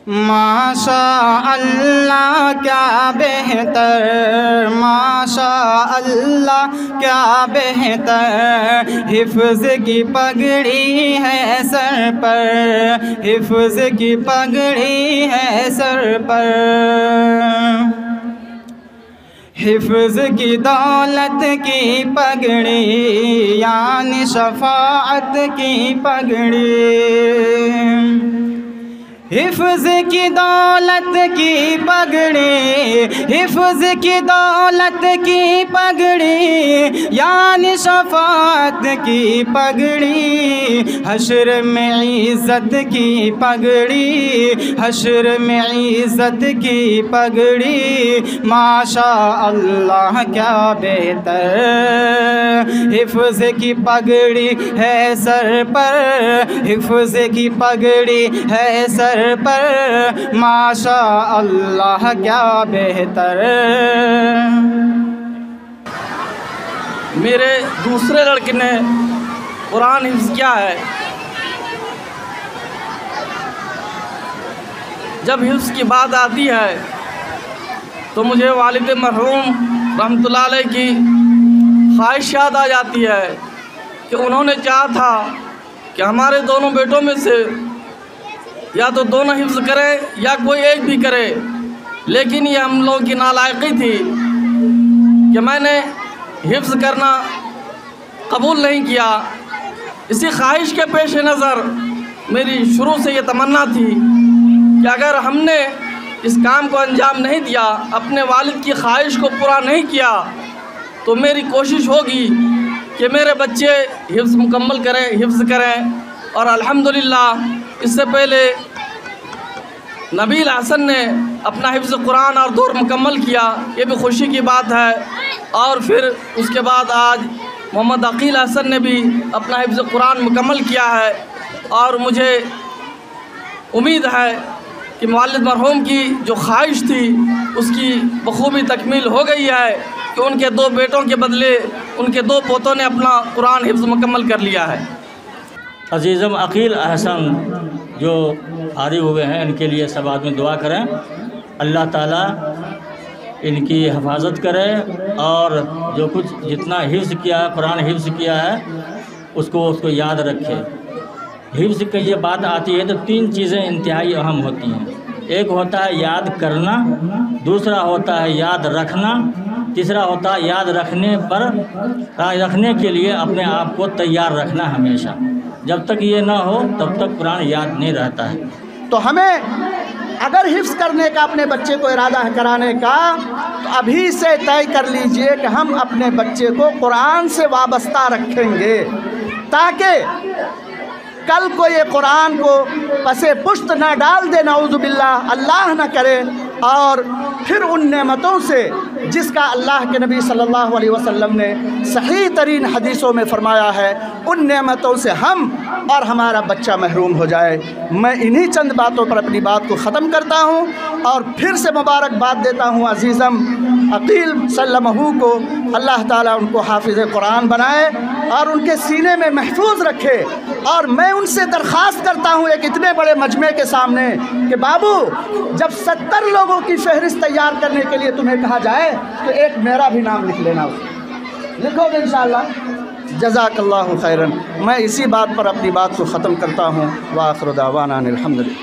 ماشاء اللہ کیا بہتر، ماشاء اللہ کیا بہتر، حفظ کی پگڑی ہے سر پر، حفظ کی پگڑی ہے سر پر، حفظ کی دولت کی پگڑی یعنی شفاعت کی پگڑی، حفظ کی دولت کی پگڑی، حفظ کی دولت کی پگڑی یعنی شفاعت کی پگڑی، حشر میں عزت کی پگڑی، حشر میں عزت کی پگڑی، ماشاء اللہ کیا بہتر، حفظ کی پگڑی ہے سر پر، حفظ کی پگڑی ہے سر پر، ماشاء اللہ کیا بہتر۔ میرے دوسرے لڑکے نے قرآن حفظ کیا ہے۔ جب حفظ کی بات آتی ہے تو مجھے والد مرحوم رحمۃ اللہ علیہ کی خواہش یاد آ جاتی ہے کہ انہوں نے چاہا تھا کہ ہمارے دونوں بیٹوں میں سے یا تو دونوں حفظ کرے یا کوئی ایک بھی کرے، لیکن یہ ہم لوگوں کی نالائقی تھی کہ میں نے حفظ کرنا قبول نہیں کیا۔ اسی خواہش کے پیش نظر میری شروع سے یہ تمنا تھی کہ اگر ہم نے اس کام کو انجام نہیں دیا، اپنے والد کی خواہش کو پورا نہیں کیا، تو میری کوشش ہوگی کہ میرے بچے حفظ مکمل کریں، حفظ کریں۔ اور الحمدللہ اس سے پہلے نبیل حسن نے اپنا حفظ قرآن اور دور مکمل کیا، یہ بھی خوشی کی بات ہے۔ اور پھر اس کے بعد آج محمد عقیل حسن نے بھی اپنا حفظ قرآن مکمل کیا ہے، اور مجھے امید ہے کہ والد مرحوم کی جو خواہش تھی اس کی بخوبی تکمیل ہو گئی ہے کہ ان کے دو بیٹوں کے بدلے ان کے دو پوتوں نے اپنا قرآن حفظ مکمل کر لیا ہے۔ عزیزم عقیل احسن جو فارغ ہوئے ہیں، ان کے لیے سب آدمی دعا کریں، اللہ تعالیٰ ان کی حفاظت کرے، اور جو کچھ جتنا حفظ کیا ہے، قرآن حفظ کیا ہے، اس کو یاد رکھے۔ حفظ کی یہ بات آتی ہے تو تین چیزیں انتہائی اہم ہوتی ہیں، ایک ہوتا ہے یاد کرنا، دوسرا ہوتا ہے یاد رکھنا، تیسرا ہوتا ہے یاد رکھنے کے لیے اپنے آپ کو تیار رکھنا ہمیشہ۔ جب تک یہ نہ ہو تب تک قرآن یاد نہیں رہتا ہے۔ تو ہمیں اگر حفظ کرنے کا اپنے بچے کو ارادہ کرانے کا، تو ابھی سے طے کر لیجئے کہ ہم اپنے بچے کو قرآن سے وابستہ رکھیں گے، تاکہ کل کو یہ قرآن کو پسے پشت نہ ڈال دے، نعوذ باللہ، اللہ نہ کرے، اور پھر ان نعمتوں سے جس کا اللہ کے نبی صلی اللہ علیہ وسلم نے صحیح ترین حدیثوں میں فرمایا ہے، ان نعمتوں سے ہم اور ہمارا بچہ محروم ہو جائے۔ میں انہی چند باتوں پر اپنی بات کو ختم کرتا ہوں، اور پھر سے مبارکباد دیتا ہوں عزیزم عقیل سلمہ کو، اللہ تعالیٰ ان کو حافظ قرآن بنائے اور ان کے سینے میں محفوظ رکھے۔ اور میں ان سے درخواست کرتا ہوں ایک اتنے بڑے مجمع کے سامنے کہ بابو، جب 70 لوگوں کی فہرست تیار کرنے کے لیے تمہیں کہا جائے تو ایک میرا بھی نام لکھ لینا، لکھو گے انشاءاللہ؟ جزاک اللہ خیراً۔ میں اسی بات پر اپنی بات کو ختم کرتا ہوں، وآخر دعوانا الحمدللہ۔